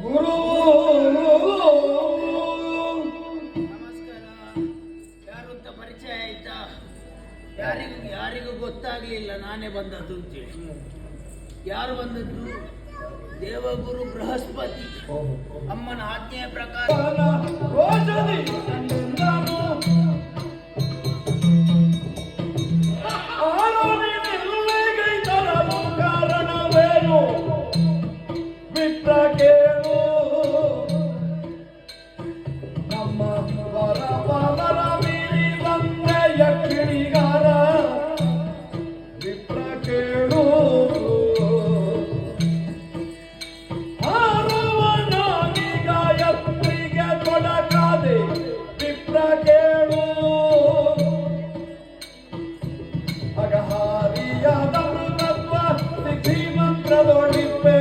ಗುರು ನಮಸ್ಕಾರ. ಯಾರು ಅಂತ ಪರಿಚಯ ಆಯ್ತಾ? ಯಾರಿಗೂ ಗೊತ್ತಾಗ್ಲಿಲ್ಲ ನಾನೇ ಬಂದದ್ದು ಅಂತೇಳಿ. ಯಾರು ಬಂದದ್ದು? ದೇವಗುರು ಬೃಹಸ್ಪತಿ ಅಮ್ಮನ ಆಜ್ಞೆಯ ಪ್ರಕಾರ ಕಾರಣವೇನು ಬಿಟ್ಟ ಕೇಳು ನಮ್ಮ ವರ ಮೀರಿ ಬಂದೆ ಯಕ್ಷಿಣಿಗಾರ ವಿಪ್ರ ಕೇಳು ಹಾರವನಾಗಿ ಗಾಯತ್ರಿಗೆ ತೊಡಕಾದೆ ವಿಪ್ರ ಕೇಳು ಅಗಹಾರಿಯಾದ ಮೃತತ್ವ ಸಿದ್ಧಿ ಮಂತ್ರದೊಳಿಪೆ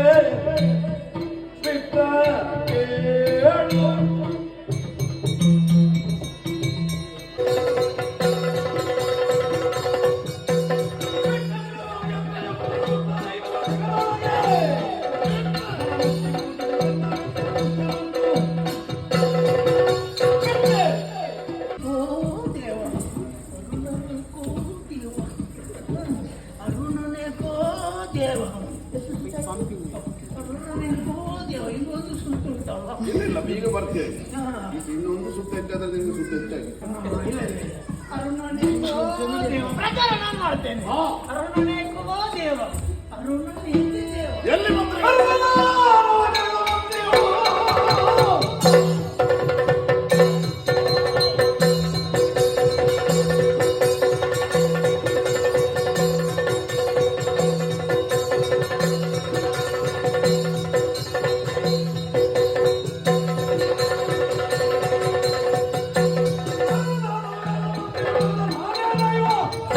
ವಿಪ್ರ ಕೇಳು ಇಲ್ಲ ಈಗ ಬರ್ತೇವೆ. ಇನ್ನೊಂದು ಸುತ್ತ ಹೆಚ್ಚಾದ್ರೆ ನಿಮ್ಗೆ ಸುತ್ತ ಹೆಚ್ಚಾಗಿ ಪ್ರಚಾರ ನಾನು ಮಾಡ್ತೇನೆ. ಅರುಣನೇಕೋ ದೇವ, ಅರುಣನೇಕೋ ದೇವ. ಎಲ್ಲಿ ಬಂದ್ರೆ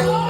ಆ